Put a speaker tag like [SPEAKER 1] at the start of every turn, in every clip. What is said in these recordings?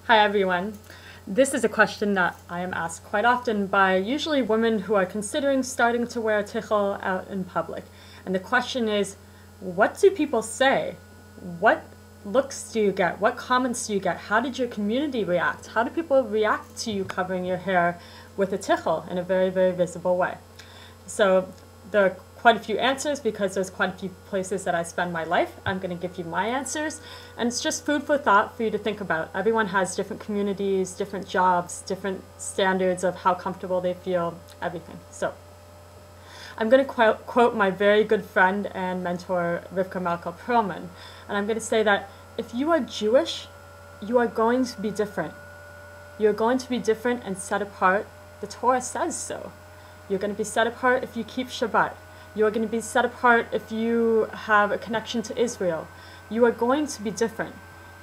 [SPEAKER 1] Hi everyone. This is a question that I am asked quite often by usually women who are considering starting to wear a tichel out in public. And the question is, what do people say? What looks do you get? What comments do you get? How did your community react? How do people react to you covering your hair with a tichel in a very, very visible way? So there are quite a few answers because there's quite a few places that I spend my life. I'm going to give you my answers, and it's just food for thought for you to think about. Everyone has different communities, different jobs, different standards of how comfortable they feel, everything. So I'm going to quote my very good friend and mentor, Rivka Malka Perlman, and I'm going to say that if you are Jewish, you are going to be different. You're going to be different and set apart. The Torah says so. You're going to be set apart if you keep Shabbat. You're going to be set apart if you have a connection to Israel. You are going to be different.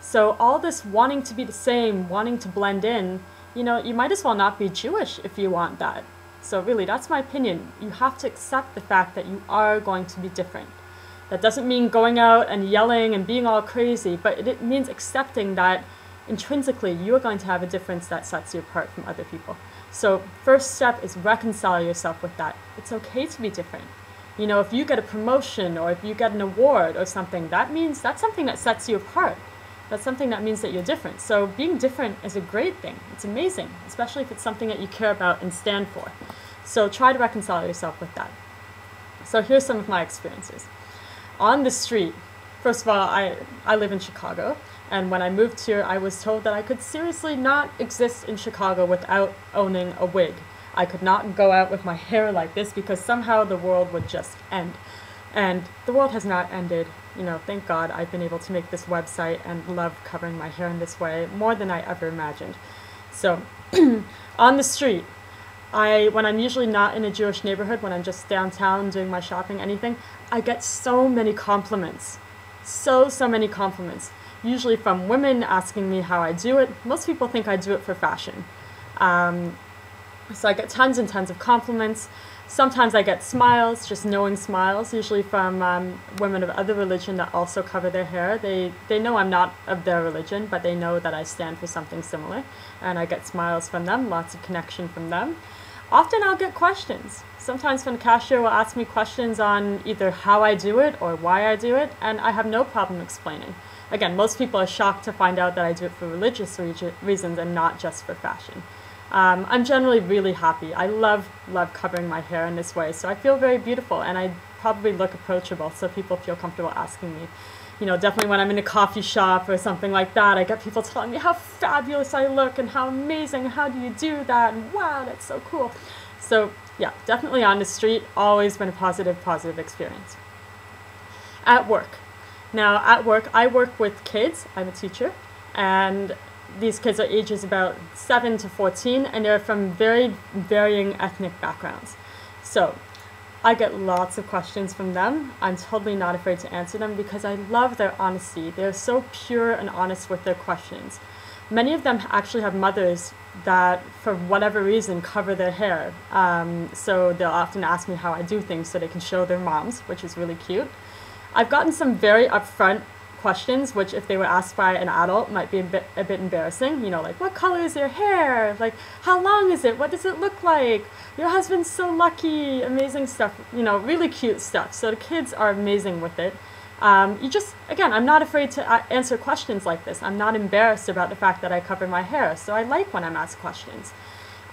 [SPEAKER 1] So all this wanting to be the same, wanting to blend in, you might as well not be Jewish if you want that. So really, that's my opinion. You have to accept the fact that you are going to be different. That doesn't mean going out and yelling and being all crazy, but it means accepting that intrinsically you are going to have a difference that sets you apart from other people. So first step is reconcile yourself with that. It's okay to be different. If you get a promotion or if you get an award or something, that's something that sets you apart. That's something that means that you're different. So being different is a great thing. It's amazing, especially if it's something that you care about and stand for. So try to reconcile yourself with that. So here's some of my experiences. On the street, first of all, I live in Chicago, and when I moved here, I was told that I could seriously not exist in Chicago without owning a wig. I could not go out with my hair like this because somehow the world would just end. And the world has not ended. Thank God I've been able to make this website and love covering my hair in this way more than I ever imagined. So on the street, when I'm usually not in a Jewish neighborhood, when I'm just downtown doing my shopping, anything, I get so many compliments. So many compliments. Usually from women asking me how I do it. Most people think I do it for fashion. So I get tons and tons of compliments. Sometimes I get smiles, just knowing smiles, usually from women of other religion that also cover their hair. They know I'm not of their religion, but they know that I stand for something similar. And I get smiles from them, lots of connection from them. Often I'll get questions. Sometimes when the cashier will ask me questions on either how I do it or why I do it, and I have no problem explaining. Again, most people are shocked to find out that I do it for religious reasons and not just for fashion. I'm generally really happy. I love covering my hair in this way, so I feel very beautiful, and I probably look approachable, so people feel comfortable asking me. Definitely when I'm in a coffee shop or something like that, I get people telling me how fabulous I look and how amazing, how do you do that, and wow, that's so cool. So yeah, definitely on the street, always been a positive experience. At work. Now at work, I work with kids. I'm a teacher, and these kids are ages about 7 to 14, and they're from very varying ethnic backgrounds. So I get lots of questions from them. I'm totally not afraid to answer them because I love their honesty. They're so pure and honest with their questions. Many of them actually have mothers that, for whatever reason, cover their hair. So they'll often ask me how I do things so they can show their moms, which is really cute. I've gotten some very upfront questions, which if they were asked by an adult might be a bit embarrassing. Like, what color is your hair? Like, how long is it? What does it look like? Your husband's so lucky. Amazing stuff. Really cute stuff. So the kids are amazing with it. Again, I'm not afraid to answer questions like this. I'm not embarrassed about the fact that I cover my hair. So I like when I'm asked questions.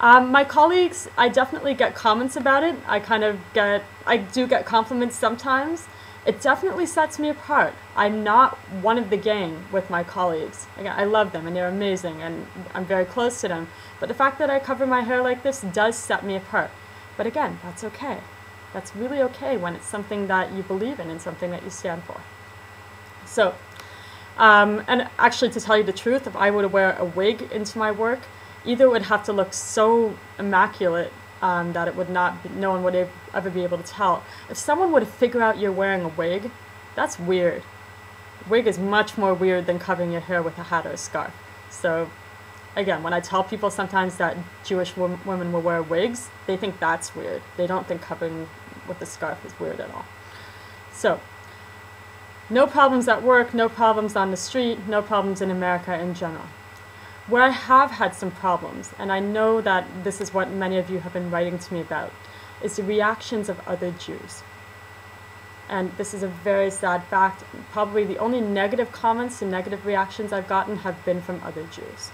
[SPEAKER 1] My colleagues, I definitely get comments about it. I do get compliments sometimes. It definitely sets me apart. I'm not one of the gang with my colleagues. Again, I love them and they're amazing and I'm very close to them. But the fact that I cover my hair like this does set me apart. But again, that's okay. That's really okay when it's something that you believe in and something that you stand for. So, and actually to tell you the truth, if I were to wear a wig into my work, either it would have to look so immaculate that no one would ever be able to tell. If someone were to figure out you're wearing a wig, that's weird. A wig is much more weird than covering your hair with a hat or a scarf. So again, when I tell people sometimes that Jewish women will wear wigs, they think that's weird. They don't think covering with a scarf is weird at all. So no problems at work, no problems on the street, no problems in America in general. Where I have had some problems, and I know that this is what many of you have been writing to me about, is the reactions of other Jews. And this is a very sad fact. Probably the only negative comments and negative reactions I've gotten have been from other Jews.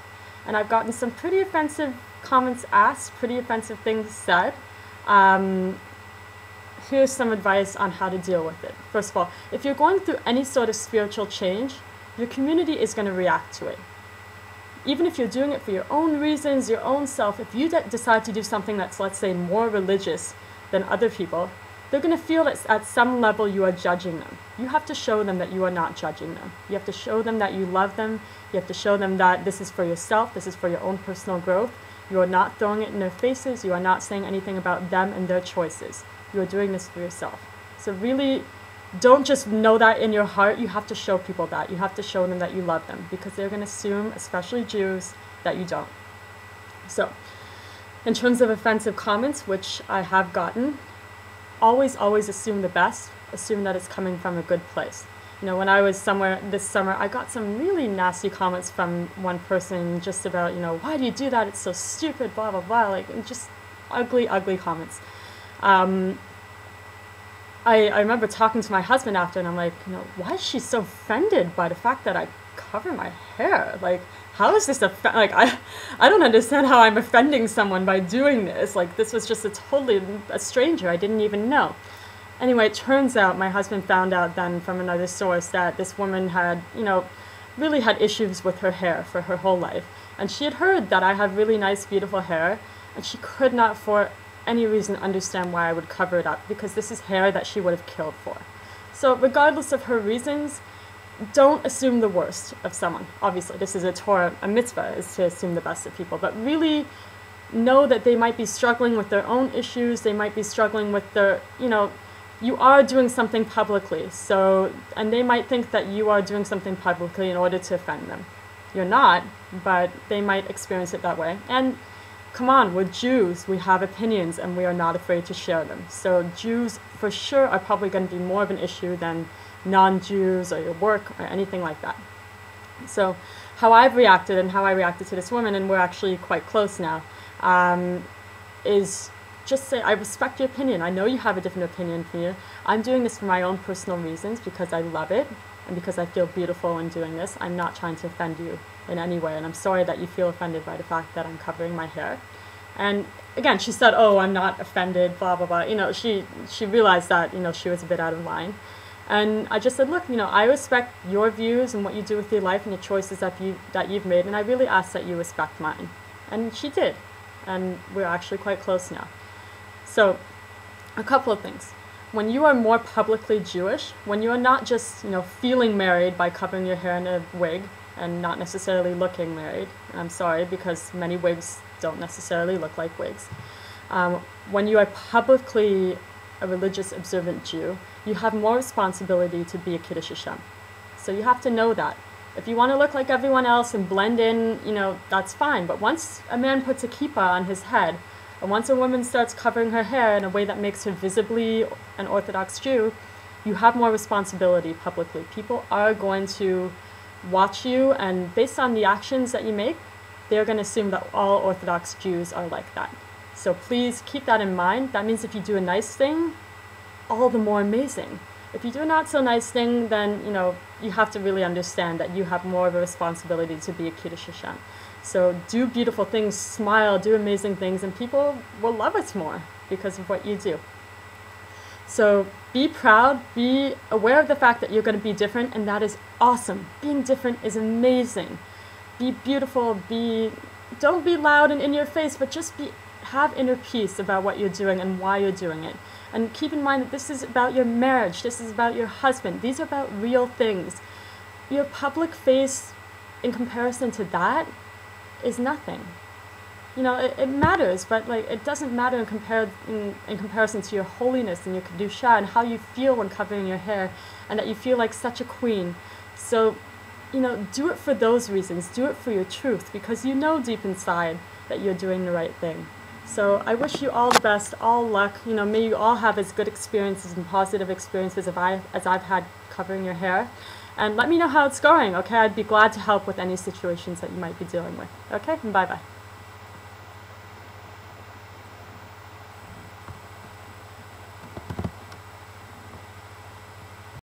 [SPEAKER 1] And I've gotten some pretty offensive comments asked, pretty offensive things said. Here's some advice on how to deal with it. First of all, if you're going through any sort of spiritual change, your community is going to react to it. Even if you're doing it for your own reasons, your own self, if you decide to do something that's, let's say, more religious than other people, they're going to feel that at some level you are judging them. You have to show them that you are not judging them. You have to show them that you love them. You have to show them that this is for yourself, this is for your own personal growth. You are not throwing it in their faces. You are not saying anything about them and their choices. You are doing this for yourself. So really, don't just know that in your heart. You have to show people that. You have to show them that you love them, because they're going to assume, especially Jews, that you don't. So, in terms of offensive comments, which I have gotten, always assume the best. Assume that it's coming from a good place. You know, when I was somewhere this summer, I got some really nasty comments from one person just about, you know, why do you do that? It's so stupid, blah, blah, blah. Like, just ugly comments. I remember talking to my husband after, and I'm like, you know, why is she so offended by the fact that I cover my hair? Like, how is this like, I don't understand how I'm offending someone by doing this. Like, this was just a stranger I didn't even know. Anyway, it turns out my husband found out then from another source that this woman had, you know, really had issues with her hair for her whole life. And she had heard that I have really nice, beautiful hair, and she could not for any reason understand why I would cover it up, because this is hair that she would have killed for. So regardless of her reasons, don't assume the worst of someone. Obviously, this is a Torah, a mitzvah is to assume the best of people, but really know that they might be struggling with their own issues, they might be struggling with their, you know, you are doing something publicly, so, and they might think that you are doing something publicly in order to offend them. You're not, but they might experience it that way. And come on, we're Jews, we have opinions, and we are not afraid to share them. So Jews, for sure, are probably going to be more of an issue than non-Jews or your work or anything like that. So how I've reacted and how I reacted to this woman, and we're actually quite close now, is just say, I respect your opinion. I know you have a different opinion from you. I'm doing this for my own personal reasons, because I love it, and because I feel beautiful in doing this. I'm not trying to offend you in any way, and I'm sorry that you feel offended by the fact that I'm covering my hair. And again, she said, oh, I'm not offended, blah, blah, blah. You know, she realized that, you know, she was a bit out of line. And I just said, look, you know, I respect your views and what you do with your life and the choices that you've made, and I really ask that you respect mine. And she did, and we're actually quite close now. So, a couple of things. When you are more publicly Jewish, when you are not just, you know, feeling married by covering your hair in a wig, and not necessarily looking married. I'm sorry, because many wigs don't necessarily look like wigs. When you are publicly a religious observant Jew, you have more responsibility to be a Kiddush Hashem. So you have to know that. If you want to look like everyone else and blend in, you know, that's fine. But once a man puts a kippah on his head, and once a woman starts covering her hair in a way that makes her visibly an Orthodox Jew, you have more responsibility publicly. People are going to watch you, and based on the actions that you make, they're going to assume that all Orthodox Jews are like that. So please keep that in mind. That means if you do a nice thing, all the more amazing. If you do a not so nice thing, then, you know, you have to really understand that you have more of a responsibility to be a Kiddush Hashem. So do beautiful things, smile, do amazing things, and people will love us more because of what you do. So be proud, be aware of the fact that you're going to be different, and that is awesome. Being different is amazing. Be beautiful, don't be loud and in your face, but just have inner peace about what you're doing and why you're doing it. And keep in mind that this is about your marriage, this is about your husband, these are about real things. Your public face, in comparison to that, is nothing. You know, it matters, but like it doesn't matter in comparison to your holiness and your kedusha and how you feel when covering your hair, and that you feel like such a queen. So, you know, do it for those reasons. Do it for your truth, because you know deep inside that you're doing the right thing. So I wish you all the best, all luck. You know, may you all have as good experiences and positive experiences as I've had covering your hair. and let me know how it's going, okay? I'd be glad to help with any situations that you might be dealing with. Okay, and bye-bye.